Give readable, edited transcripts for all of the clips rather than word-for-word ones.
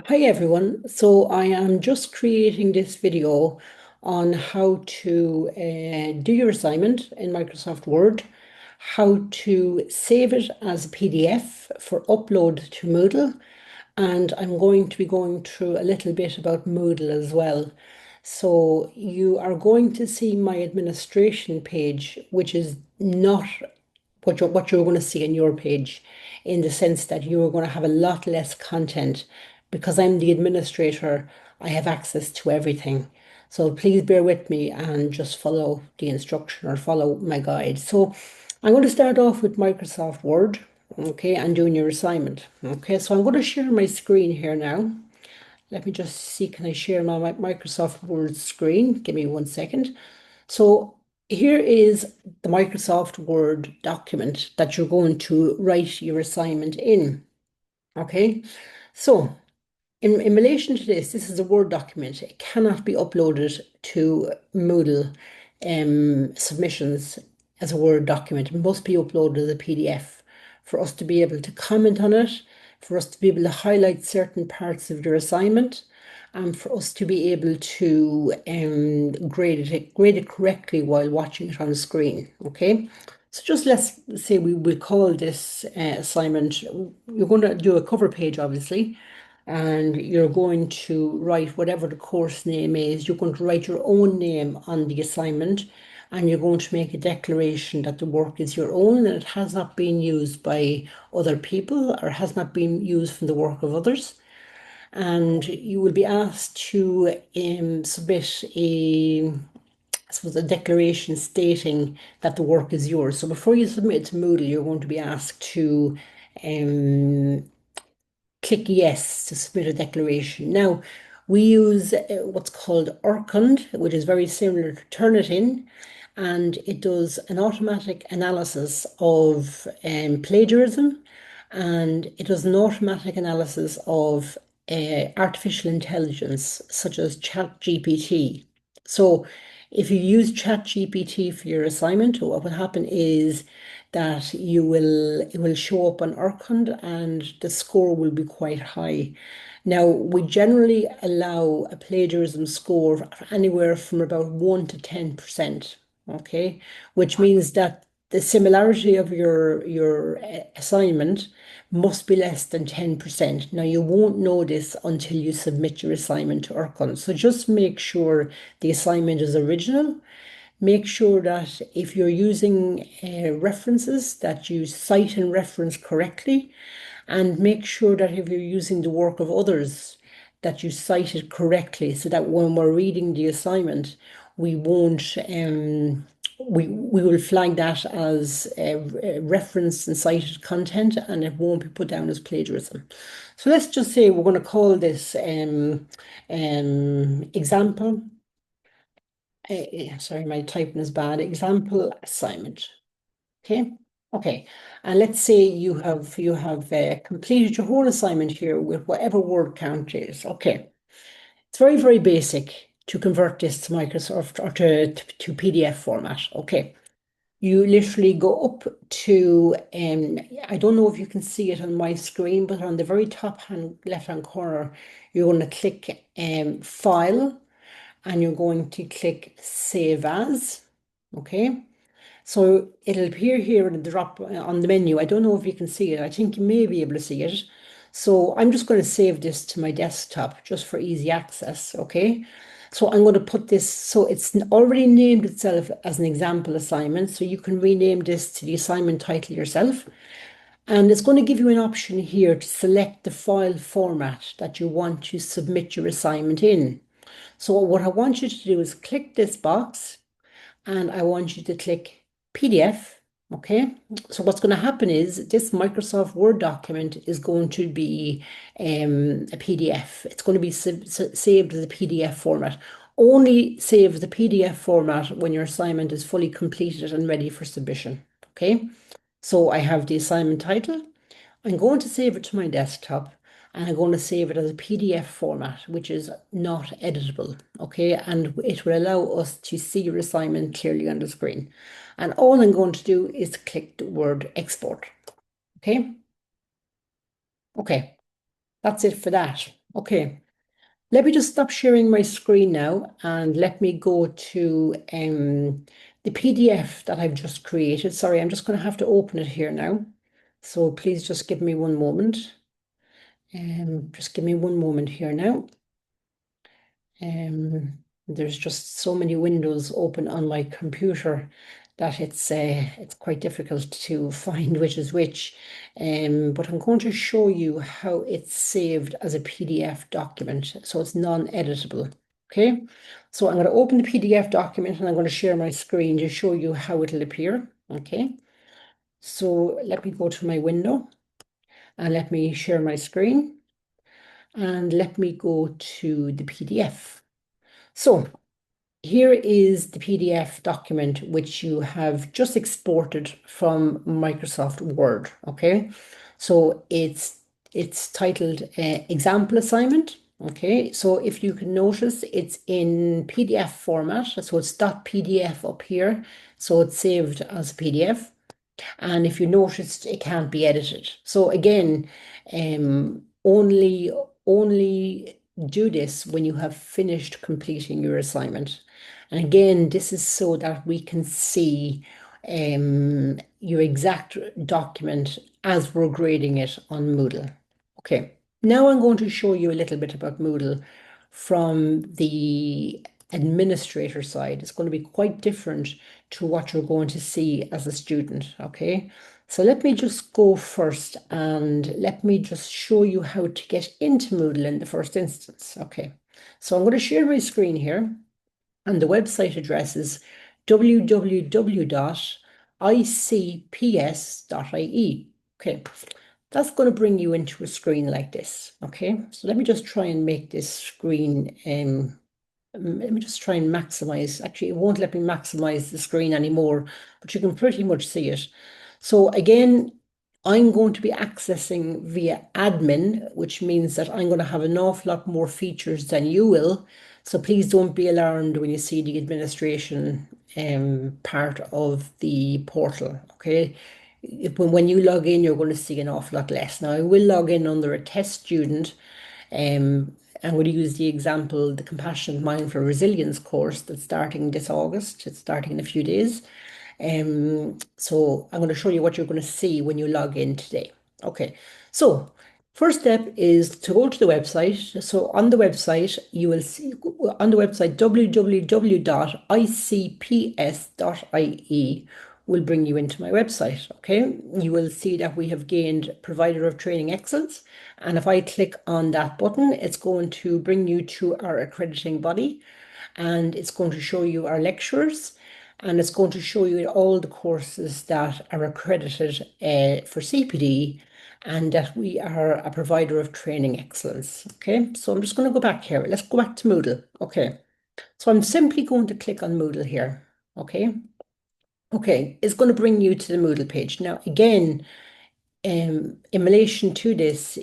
Hi everyone. So I am just creating this video on how to do your assignment in Microsoft Word, how to save it as a PDF for upload to Moodle, and I'm going to be going through a little bit about Moodle as well. So you are going to see my administration page, which is not what you're going to see on your page, in the sense that you're going to have a lot less content. Because I'm the administrator, I have access to everything. So please bear with me and just follow the instruction or follow my guide. So I'm going to start off with Microsoft Word, okay, and doing your assignment. Okay, so I'm going to share my screen here now. Let me just see, can I share my Microsoft Word screen? Give me 1 second. So here is the Microsoft Word document that you're going to write your assignment in. Okay, so in relation to this is a Word document. It cannot be uploaded to Moodle submissions as a Word document. It must be uploaded as a PDF for us to be able to comment on it, for us to be able to highlight certain parts of your assignment, and for us to be able to grade it correctly while watching it on the screen. Okay. So just let's say we will call this assignment, you're going to do a cover page, obviously, and you're going to write whatever the course name is. You're going to write your own name on the assignment, and you're going to make a declaration that the work is your own and it has not been used by other people or has not been used from the work of others. And you will be asked to submit I suppose, a declaration stating that the work is yours. So before you submit it to Moodle, you're going to be asked to um, click yes to submit a declaration. Now, we use what's called Urkund, which is very similar to Turnitin, and it does an automatic analysis of plagiarism, and it does an automatic analysis of artificial intelligence, such as ChatGPT. So, if you use ChatGPT for your assignment, what will happen is that it will show up on Urkund and the score will be quite high. Now, we generally allow a plagiarism score of anywhere from about 1 to 10%, okay? Which means that the similarity of your assignment must be less than 10%. Now, you won't know this until you submit your assignment to Urkund. So just make sure the assignment is original. Make sure that if you're using references, that you cite and reference correctly, and make sure that if you're using the work of others, that you cite it correctly, so that when we're reading the assignment, we won't we will flag that as referenced and cited content, and it won't be put down as plagiarism. So let's just say we're going to call this example. Sorry, my typing is bad. Example assignment. Okay. Okay. And let's say you have completed your whole assignment here with whatever word count is. Okay. It's very, very basic to convert this to Microsoft or to PDF format. Okay. You literally go up to I don't know if you can see it on my screen, but on the very top hand left hand corner, you're going to click File, and you're going to click Save As. Okay. So it'll appear here in the drop on the menu. I don't know if you can see it. I think you may be able to see it. So I'm just going to save this to my desktop just for easy access. Okay. So I'm going to put this, so it's already named itself as an example assignment. So you can rename this to the assignment title yourself. And it's going to give you an option here to select the file format that you want to submit your assignment in. So what I want you to do is click this box, and I want you to click PDF. Okay, so what's going to happen is this Microsoft Word document is going to be a PDF. It's going to be saved as a PDF format. Only save the PDF format when your assignment is fully completed and ready for submission. Okay, so I have the assignment title. I'm going to save it to my desktop, and I'm going to save it as a PDF format, which is not editable. Okay, and it will allow us to see your assignment clearly on the screen. And all I'm going to do is click the word export. Okay, okay, that's it for that. Okay, let me just stop sharing my screen now and let me go to the PDF that I've just created. Sorry, I'm just going to have to open it here now. So please just give me one moment. Just give me one moment here now. There's just so many windows open on my computer that it's quite difficult to find which is which. But I'm going to show you how it's saved as a PDF document, so it's non-editable. Okay, so I'm going to open the PDF document and I'm going to share my screen to show you how it'll appear. Okay, so let me go to my window and let me share my screen and let me go to the PDF. So here is the PDF document which you have just exported from Microsoft Word, okay? So it's titled Example Assignment, okay? So if you can notice, it's in PDF format, so it's .pdf up here, so it's saved as a PDF. And if you noticed, it can't be edited. So again, only do this when you have finished completing your assignment. And again, this is so that we can see your exact document as we're grading it on Moodle. Okay, now I'm going to show you a little bit about Moodle from the administrator side. It's going to be quite different to what you're going to see as a student, okay? So let me just go first and let me just show you how to get into Moodle in the first instance, okay? So I'm going to share my screen here and the website address is www.icps.ie, okay? That's going to bring you into a screen like this, okay? So let me just try and make this screen let me just try and maximize. Actually, it won't let me maximize the screen anymore, but you can pretty much see it. So again, I'm going to be accessing via admin, which means that I'm going to have an awful lot more features than you will. So please don't be alarmed when you see the administration part of the portal, okay? When you log in, you're going to see an awful lot less. Now, I will log in under a test student, I'm going to use the example, the Compassionate Mindful Resilience course that's starting this August. It's starting in a few days. So I'm going to show you what you're going to see when you log in today. Okay, so first step is to go to the website. So on the website, you will see on the website www.icps.ie will bring you into my website. Okay, you will see that we have gained Provider of Training Excellence. And if I click on that button, it's going to bring you to our accrediting body and it's going to show you our lecturers and it's going to show you all the courses that are accredited for CPD and that we are a provider of training excellence. Okay, so I'm just going to go back here. Let's go back to Moodle. Okay, so I'm simply going to click on Moodle here. Okay, okay, it's going to bring you to the Moodle page. Now, again, in relation to this,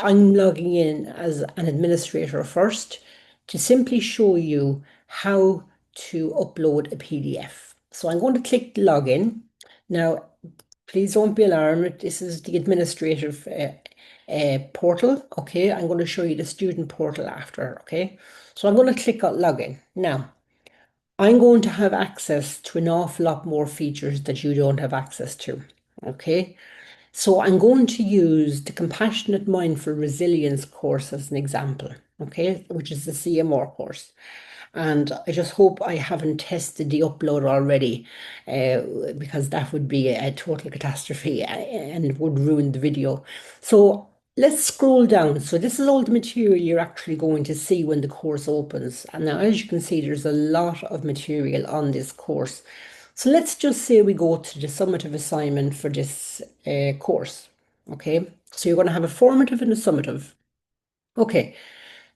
I'm logging in as an administrator first to simply show you how to upload a PDF. So I'm going to click login. Now, please don't be alarmed. This is the administrative portal. Okay, I'm going to show you the student portal after. Okay, so I'm going to click on login. Now, I'm going to have access to an awful lot more features that you don't have access to. Okay, so I'm going to use the Compassionate Mindful Resilience course as an example, okay, which is the CMR course. And I just hope I haven't tested the upload already, because that would be a total catastrophe and it would ruin the video. So let's scroll down. So this is all the material you're actually going to see when the course opens. And now, as you can see, there's a lot of material on this course. So let's just say we go to the summative assignment for this course. Okay, so you're going to have a formative and a summative. Okay,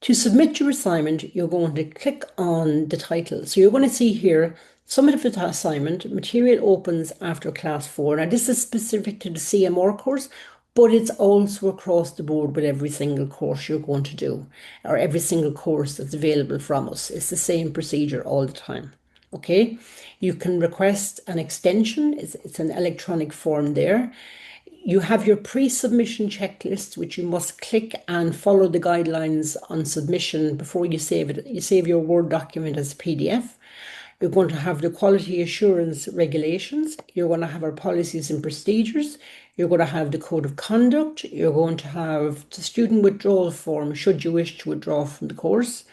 to submit your assignment, you're going to click on the title. So you're going to see here, summative assignment, material opens after class 4. Now this is specific to the CMR course, but it's also across the board with every single course you're going to do, or every single course that's available from us. It's the same procedure all the time. Okay, you can request an extension. It's an electronic form there. You have your pre-submission checklist, which you must click and follow the guidelines on submission before you save it. You save your Word document as a PDF. You're going to have the quality assurance regulations. You're going to have our policies and procedures. You're going to have the code of conduct. You're going to have the student withdrawal form should you wish to withdraw from the course.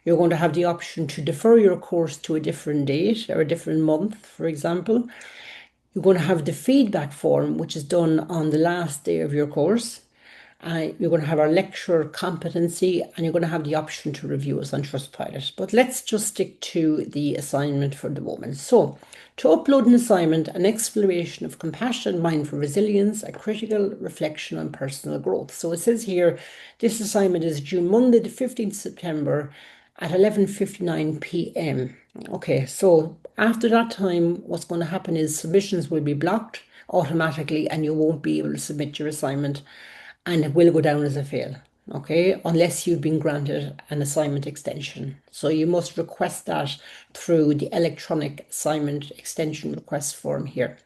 You're going to have the option to defer your course to a different date or a different month, for example. You're going to have the feedback form, which is done on the last day of your course. You're going to have our lecture competency, and you're going to have the option to review us on Trustpilot. But let's just stick to the assignment for the moment. So, to upload an assignment, an exploration of compassion, mindful resilience, a critical reflection on personal growth. So it says here, this assignment is due Monday, the 15th September at 11:59 p.m. Okay, so after that time, what's going to happen is submissions will be blocked automatically and you won't be able to submit your assignment and it will go down as a fail, okay, unless you've been granted an assignment extension. So you must request that through the electronic assignment extension request form here.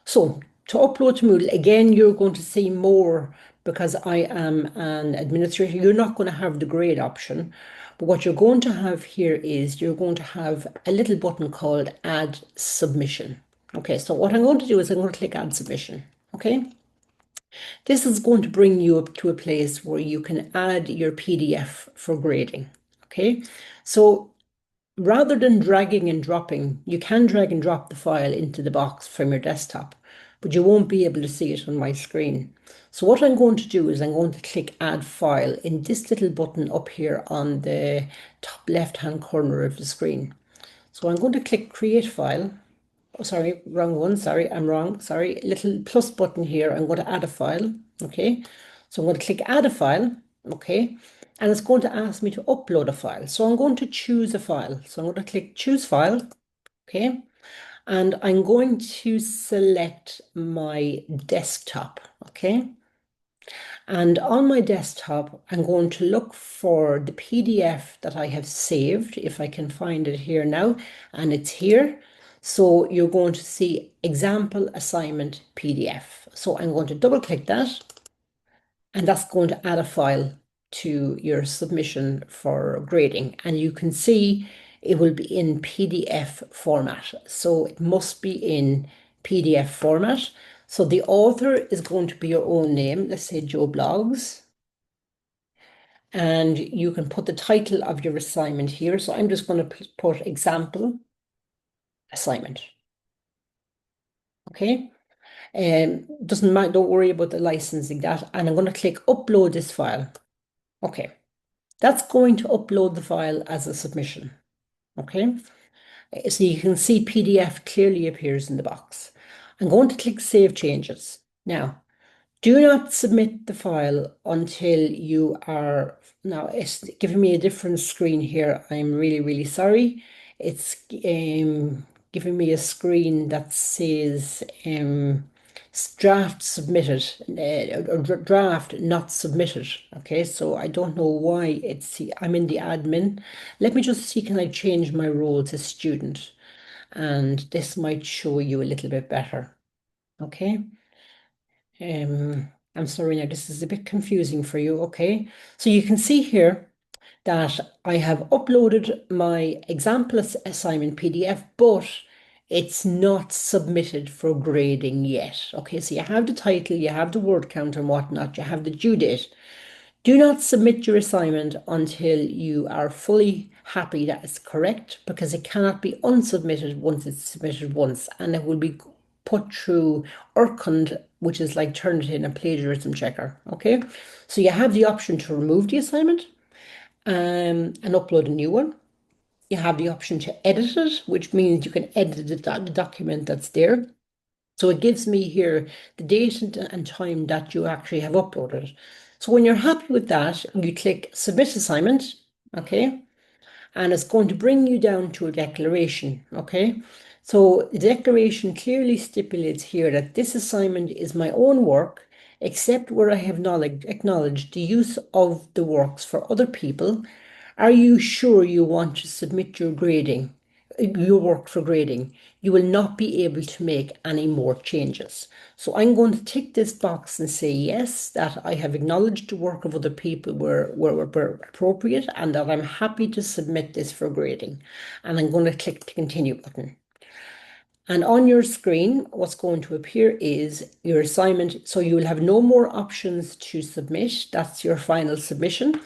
So to upload to Moodle, again, you're going to see more because I am an administrator. You're not going to have the grade option, but what you're going to have here is you're going to have a little button called Add Submission. Okay, so what I'm going to do is I'm going to click Add Submission. Okay. This is going to bring you up to a place where you can add your PDF for grading. Okay, so rather than dragging and dropping, you can drag and drop the file into the box from your desktop, but you won't be able to see it on my screen. So what I'm going to do is I'm going to click Add File in this little button up here on the top left-hand corner of the screen. So I'm going to click Create File. Oh, sorry, wrong one. Sorry, I'm wrong. Sorry, little plus button here. I'm going to add a file. Okay, so I'm going to click Add a File. Okay, and it's going to ask me to upload a file. So I'm going to choose a file. So I'm going to click Choose File. Okay, and I'm going to select my desktop. Okay, and on my desktop, I'm going to look for the PDF that I have saved, if I can find it here now, and it's here. So you're going to see example assignment PDF. So I'm going to double click that, and that's going to add a file to your submission for grading. And you can see it will be in PDF format. So it must be in PDF format. So the author is going to be your own name. Let's say Joe Blogs. And you can put the title of your assignment here. So I'm just going to put example assignment. Okay. Doesn't matter, don't worry about the licensing that. And I'm going to click upload this file. Okay. That's going to upload the file as a submission. Okay. So you can see PDF clearly appears in the box. I'm going to click Save Changes. Now, do not submit the file until you are, now it's giving me a different screen here. I'm really, really sorry. It's giving me a screen that says draft submitted, or draft not submitted. Okay, so I don't know why I'm in the admin. Let me just see, can I change my role to student? And this might show you a little bit better. Okay. I'm sorry now, this is a bit confusing for you. Okay, so you can see here that I have uploaded my example assignment PDF, but it's not submitted for grading yet. Okay, so you have the title, you have the word count and whatnot, you have the due date. Do not submit your assignment until you are fully happy that it's correct, because it cannot be unsubmitted once it's submitted once, and it will be put through Urkund, which is like Turnitin, a plagiarism checker. Okay, so you have the option to remove the assignment and upload a new one. You have the option to edit it, which means you can edit the document that's there. So it gives me here the date and time that you actually have uploaded. So when you're happy with that, you click Submit Assignment, okay? And it's going to bring you down to a declaration, okay? So the declaration clearly stipulates here that this assignment is my own work, except where I have acknowledged the use of the works for other people. Are you sure you want to submit your grading? your work for grading. You will not be able to make any more changes. So I'm going to tick this box and say yes, that I have acknowledged the work of other people were appropriate and that I'm happy to submit this for grading. And I'm going to click the continue button. And on your screen, what's going to appear is your assignment. So you will have no more options to submit. That's your final submission.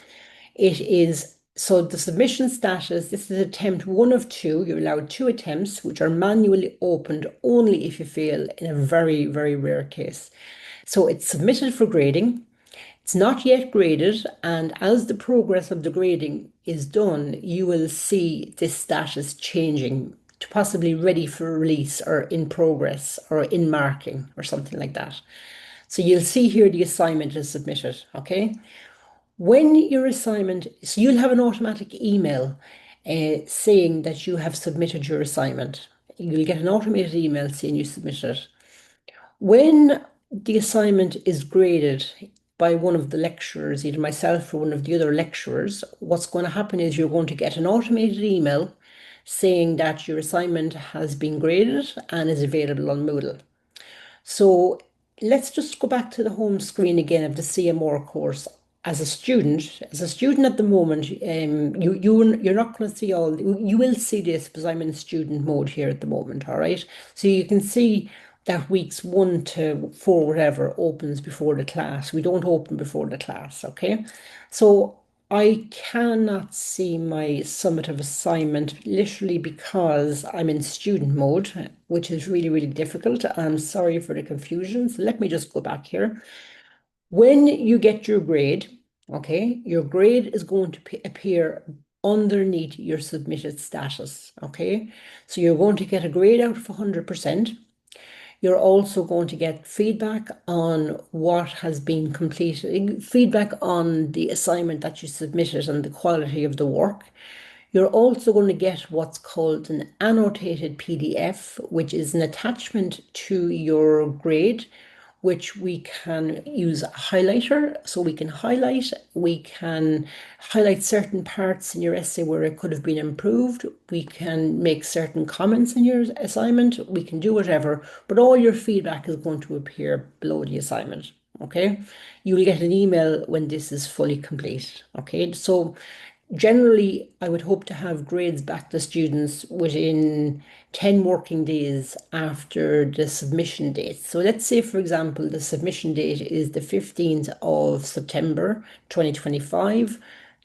It is, so the submission status, this is attempt one of two. You're allowed two attempts, which are manually opened only if you fail in a very, very rare case. So it's submitted for grading. It's not yet graded, and as the progress of the grading is done, you will see this status changing to possibly ready for release or in progress or in marking or something like that. So you'll see here the assignment is submitted, okay? When your assignment, so you'll have an automatic email saying that you have submitted your assignment. You'll get an automated email saying you submitted it. When the assignment is graded by one of the lecturers, either myself or one of the other lecturers, what's going to happen is you're going to get an automated email saying that your assignment has been graded and is available on Moodle. So let's just go back to the home screen again of the CMR course. As a student at the moment, you're not going to see all. You will see this because I'm in student mode here at the moment. All right, so you can see that weeks 1 to 4, whatever, opens before the class. We don't open before the class. Okay, so I cannot see my summative assignment literally because I'm in student mode, which is really, really difficult. I'm sorry for the confusion. So let me just go back here. When you get your grade, okay, your grade is going to appear underneath your submitted status, okay? So you're going to get a grade out of 100%. You're also going to get feedback on what has been completed, feedback on the assignment that you submitted and the quality of the work. You're also going to get what's called an annotated PDF, which is an attachment to your grade, which we can use a highlighter. So we can highlight certain parts in your essay where it could have been improved. We can make certain comments in your assignment. We can do whatever, but all your feedback is going to appear below the assignment. Okay. You will get an email when this is fully complete. Okay. So generally, I would hope to have grades back to students within 10 working days after the submission date. So let's say, for example, the submission date is the 15th of September 2025.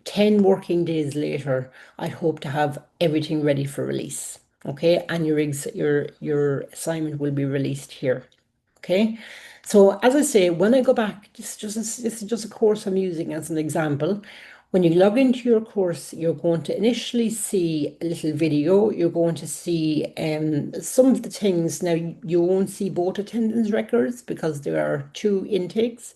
10 working days later, I hope to have everything ready for release. Okay, and your assignment will be released here. Okay, so as I say, when I go back, this is just a course I'm using as an example. When you log into your course, you're going to initially see a little video. You're going to see some of the things. Now, you won't see both attendance records because there are two intakes.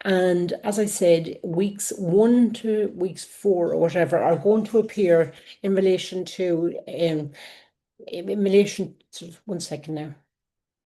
And as I said, weeks 1 to weeks 4 or whatever are going to appear in relation to, 1 second now.